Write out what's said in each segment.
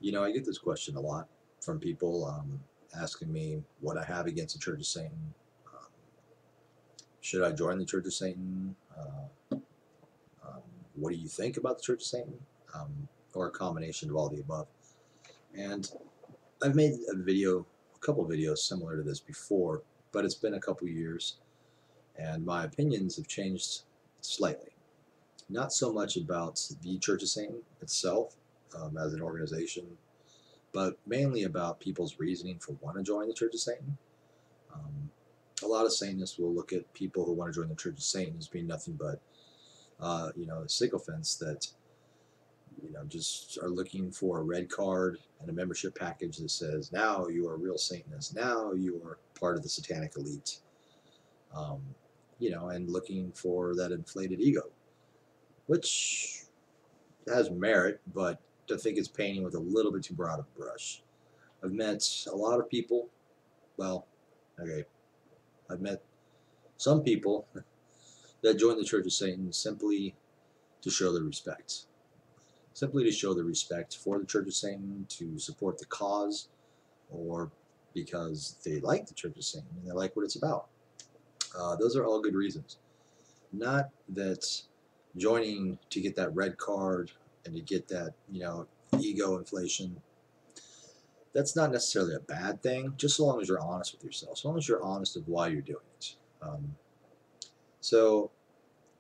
You know, I get this question a lot from people asking me what I have against the Church of Satan. Um, should I join the Church of Satan? Um, what do you think about the Church of Satan? Or a combination of all the above. And I've made a couple of videos similar to this before, but it's been a couple years, and my opinions have changed slightly. Not so much about the Church of Satan itself as an organization, but mainly about people's reasoning for wanting to join the Church of Satan. Um, a lot of Satanists will look at people who want to join the Church of Satan as being nothing but, sycophants that, just are looking for a red card and a membership package that says, now you are a real Satanist, now you are part of the satanic elite, um, and looking for that inflated ego, which has merit, but I think it's painting with a little bit too broad of a brush. I've met a lot of people, well, okay, I've met some people that join the Church of Satan simply to show their respect. Simply to show their respect for the Church of Satan, to support the cause, or because they like the Church of Satan and they like what it's about. Those are all good reasons. Not that joining to get that red card and to get that, ego inflation. That's not necessarily a bad thing, just so long as you're honest with yourself, so long as you're honest of why you're doing it. So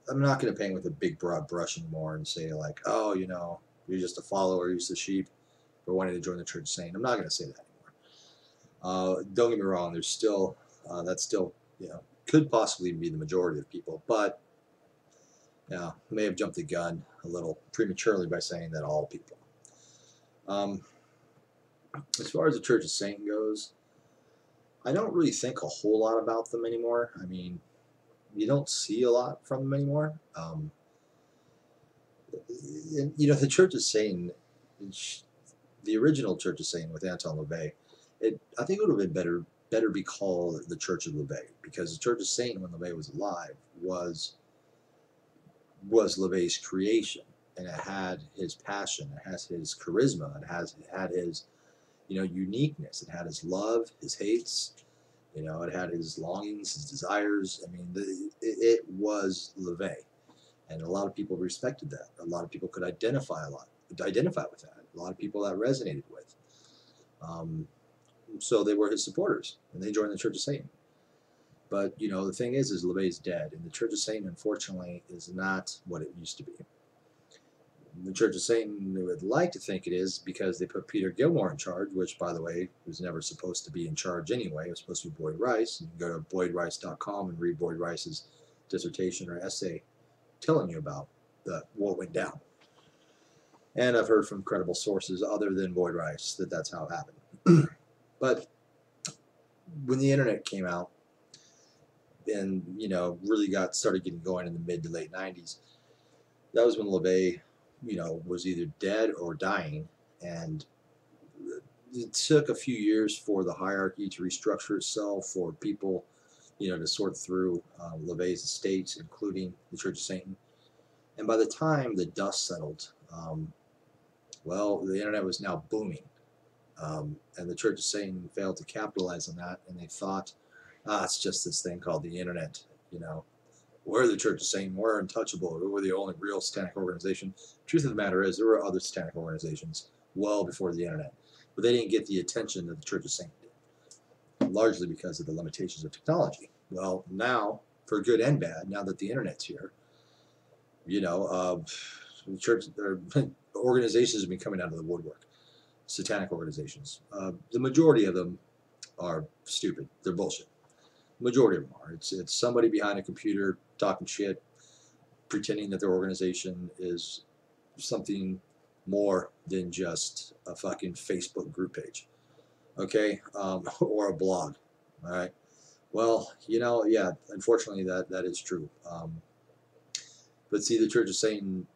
I'm not going to paint with a big broad brush anymore and say like, oh, you're just a follower, you're just a sheep for wanting to join the Church of Satan. I'm not going to say that anymore. Don't get me wrong. There's still that still could possibly be the majority of people, but may have jumped the gun a little prematurely by saying that all people. As far as the Church of Satan goes, I don't really think a whole lot about them anymore. I mean, you don't see a lot from them anymore. The Church of Satan, the original Church of Satan with Anton LaVey, I think it would have been better be called the Church of LaVey, because the Church of Satan when LaVey was alive was LaVey's creation, and it had his passion, it has his charisma, it had his uniqueness, it had his love, his hates, it had his longings, his desires. I mean, it was LaVey. And a lot of people respected that. A lot of people could identify with that. A lot of people that resonated with. So they were his supporters, and they joined the Church of Satan. But the thing is LaVey's dead, and the Church of Satan, unfortunately, is not what it used to be. The Church of Satan, they would like to think it is because they put Peter Gilmore in charge, which, by the way, was never supposed to be in charge anyway. It was supposed to be Boyd Rice. You can go to boydrice.com and read Boyd Rice's dissertation or essay telling you about what went down. And I've heard from credible sources other than Boyd Rice that that's how it happened. But when the internet came out and really started getting going in the mid to late 90s, that was when LaVey was either dead or dying, and it took a few years for the hierarchy to restructure itself, for people to sort through LaVey's estate, including the Church of Satan. And by the time the dust settled, the internet was now booming. And the Church of Satan failed to capitalize on that, and they thought, it's just this thing called the internet. We're the Church of Satan, we're untouchable, we're the only real satanic organization. Truth of the matter is, there were other satanic organizations well before the internet, but they didn't get the attention that the Church of Satan did, largely because of the limitations of technology. Well, now, for good and bad, now that the internet's here, the church organizations have been coming out of the woodwork. Satanic organizations. The majority of them are stupid. They're bullshit. The majority of them are. It's somebody behind a computer talking shit, pretending that their organization is something more than just a fucking Facebook group page, okay, or a blog. All right. Well, yeah. Unfortunately, that is true. But see, the Church of Satan,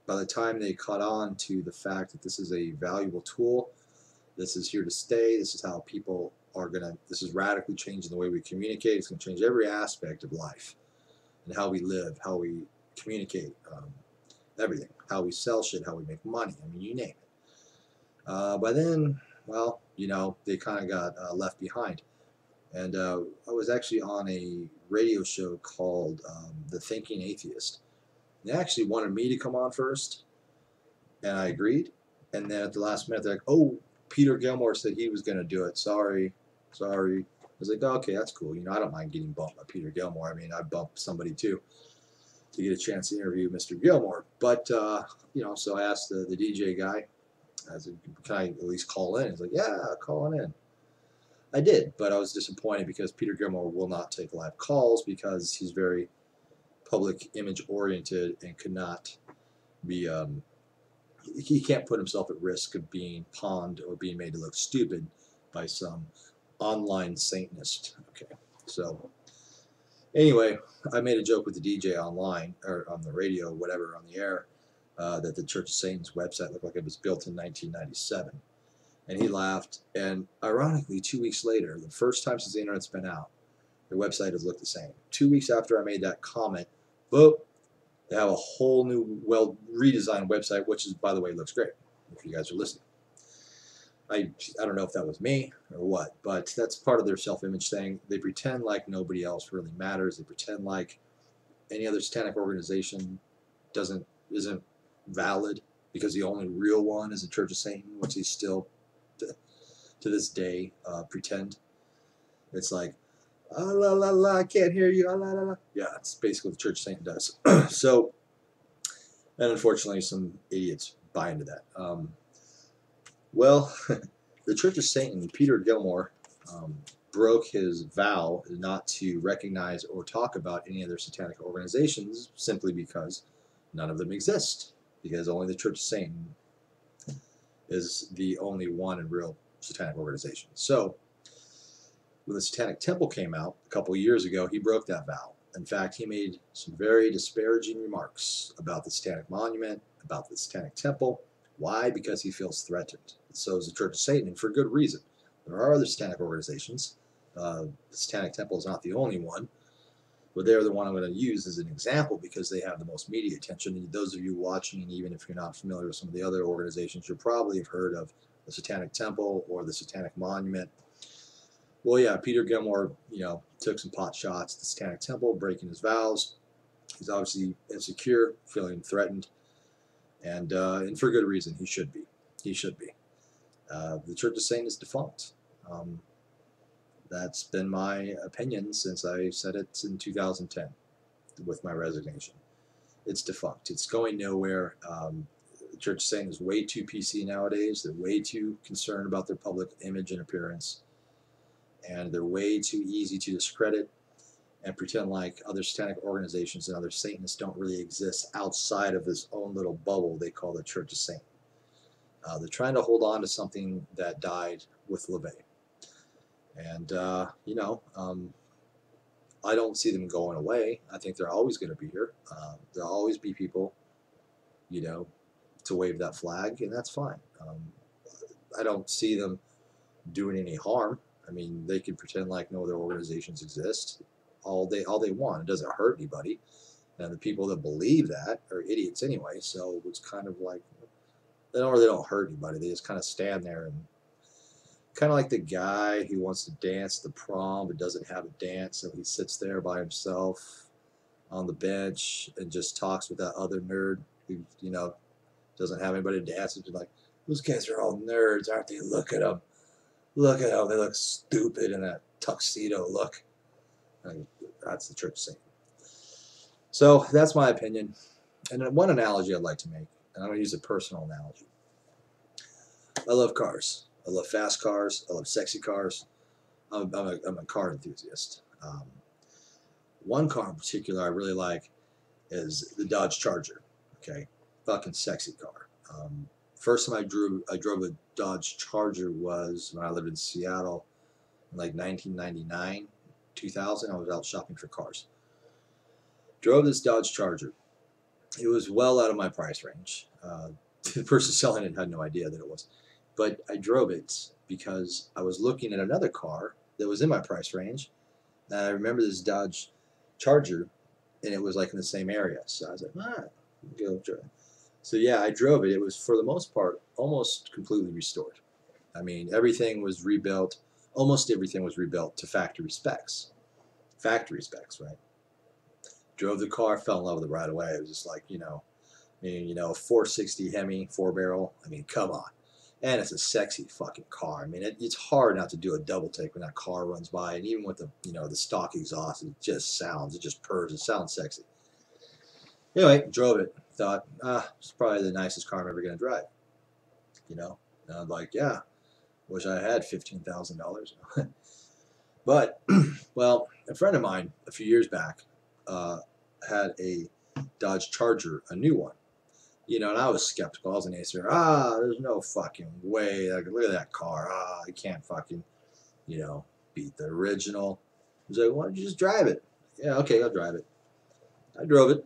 by the time they caught on to the fact that this is a valuable tool, this is here to stay, this is how people are this is radically changing the way we communicate. It's going to change every aspect of life and how we live, how we communicate, everything, how we sell shit, how we make money. I mean, you name it. By then, well, they kind of got left behind. And I was actually on a radio show called The Thinking Atheist. They actually wanted me to come on first, and I agreed. And then at the last minute, they're like, "Oh, Peter Gilmore said he was going to do it. Sorry." I was like, oh, "Okay, that's cool. I don't mind getting bumped by Peter Gilmore. I mean, I bumped somebody too to get a chance to interview Mr. Gilmore." But so I asked the DJ guy, I said, "Can I at least call in?" He's like, "Yeah, call in." I did, but I was disappointed because Peter Gilmore will not take live calls because he's very public image oriented and could not be he can't put himself at risk of being pawned or being made to look stupid by some online Satanist. Okay, so anyway, I made a joke with the DJ online or on the radio, whatever, on the air, that the Church of Satan's website looked like it was built in 1997. And he laughed. And ironically, 2 weeks later, the first time since the internet's been out, their website has looked the same. 2 weeks after I made that comment, boop, they have a whole new, well redesigned website, which is, by the way, looks great. If you guys are listening, I don't know if that was me or what, but that's part of their self-image thing. They pretend like nobody else really matters. They pretend like any other satanic organization isn't valid because the only real one is the Church of Satan, which they still to this day pretend. It's like, ah, la la la, I can't hear you, ah, la la la. Yeah, it's basically what the Church of Satan does. So, and unfortunately, some idiots buy into that. Well, the Church of Satan, Peter Gilmore, broke his vow not to recognize or talk about any other satanic organizations simply because none of them exist. Because only the Church of Satan is the only one and real satanic organization. So, when the Satanic Temple came out a couple of years ago, he broke that vow. In fact, he made some very disparaging remarks about the Satanic Monument, about the Satanic Temple. Why? Because he feels threatened. So is the Church of Satan, and for good reason. There are other satanic organizations. The Satanic Temple is not the only one, but they're the one I'm going to use as an example because they have the most media attention. And those of you watching, even if you're not familiar with some of the other organizations, you probably have heard of the Satanic Temple or the Satanic Monument. Well, yeah, Peter Gilmore, took some pot shots at the Satanic Temple, breaking his vows. He's obviously insecure, feeling threatened, and for good reason. He should be. He should be. The Church of Satan is defunct. That's been my opinion since I said it in 2010 with my resignation. It's defunct. It's going nowhere. The Church of Satan is way too PC nowadays. They're way too concerned about their public image and appearance. And they're way too easy to discredit and pretend like other satanic organizations and other Satanists don't really exist outside of this own little bubble they call the Church of Satan. They're trying to hold on to something that died with LaVey. And, I don't see them going away. I think they're always going to be here. There'll always be people, to wave that flag, and that's fine. I don't see them doing any harm. I mean, they can pretend like no other organizations exist all they want. It doesn't hurt anybody. And the people that believe that are idiots anyway. So it's kind of like they don't hurt anybody. They just kind of stand there and kind of like the guy who wants to dance the prom but doesn't have a dance, so he sits there by himself on the bench and just talks with that other nerd who doesn't have anybody to dance with. Like, those guys are all nerds, aren't they? Look at them. Look at how they look stupid in that tuxedo look. That's the Church of Satan. So that's my opinion. And one analogy I'd like to make, and I'm going to use a personal analogy. I love cars. I love fast cars. I love sexy cars. I'm a car enthusiast. One car in particular I really like is the Dodge Charger. Okay, fucking sexy car. First time I drove a Dodge Charger was when I lived in Seattle in like 1999, 2000. I was out shopping for cars. Drove this Dodge Charger. It was well out of my price range. The person selling it had no idea that it was. But I drove it because I was looking at another car that was in my price range. And I remember this Dodge Charger, and it was like in the same area. So I was like, go drive. So yeah, I drove it. It was, for the most part, almost completely restored. I mean, everything was rebuilt. Almost everything was rebuilt to factory specs. Factory specs, right? Drove the car, fell in love with it right away. It was just like, I mean, 460 Hemi, 4-barrel. I mean, come on. And it's a sexy fucking car. I mean, it's hard not to do a double take when that car runs by. And even with the, the stock exhaust, it just purrs. It sounds sexy. Anyway, drove it. Thought, it's probably the nicest car I'm ever going to drive. And I'm like, yeah, wish I had $15,000. But, well, a friend of mine a few years back had a Dodge Charger, a new one. And I was skeptical. I was an acer. There's no fucking way. Like, look at that car. I can't fucking, beat the original. He's like, why don't you just drive it? Yeah, okay, I'll drive it. I drove it.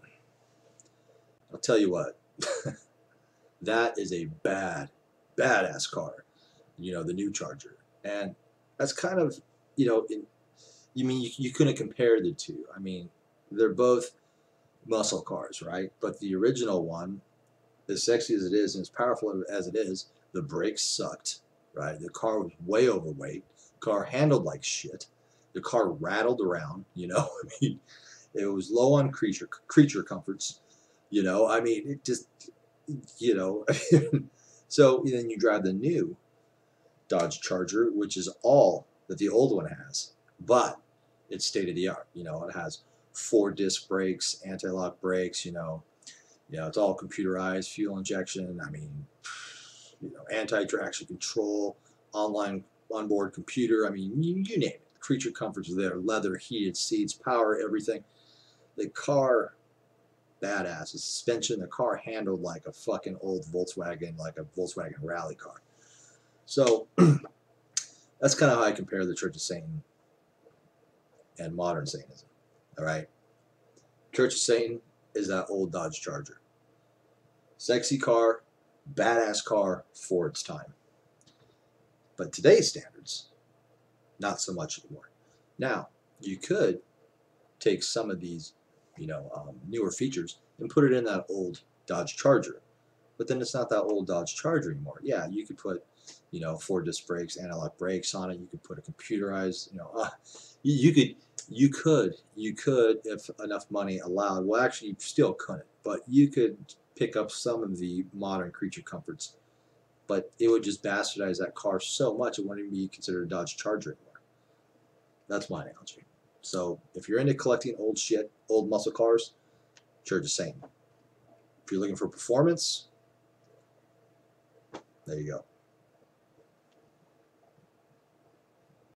I'll tell you what. That is a badass car. The new Charger. And that's kind of, you couldn't compare the two. I mean, they're both muscle cars, right? But the original one, as sexy as it is and as powerful as it is, the brakes sucked, right? The car was way overweight. The car handled like shit. The car rattled around, I mean, it was low on creature comforts, I mean, it just, so then you drive the new Dodge Charger, which is all that the old one has, but it's state of the art. It has 4-disc brakes, anti-lock brakes, it's all computerized, fuel injection. I mean, anti-traction control, online onboard computer. I mean, you name it. Creature comforts are there. Leather, heated seats, power, everything. The car, badass. The suspension, the car handled like a fucking old Volkswagen, like a Volkswagen rally car. So that's kind of how I compare the Church of Satan and modern Satanism. All right. Church of Satan is that old Dodge Charger. Sexy car, badass car for its time. But today's standards, not so much anymore. Now, you could take some of these, newer features and put it in that old Dodge Charger. But then it's not that old Dodge Charger anymore. Yeah, you could put, 4-disc brakes, anti-lock brakes on it. You could put a computerized, you could, if enough money allowed. Well, actually, you still couldn't, but you could pick up some of the modern creature comforts. But it would just bastardize that car so much it wouldn't even be considered a Dodge Charger anymore. That's my analogy. So if you're into collecting old shit, old muscle cars, Church of Satan. If you're looking for performance, there you go.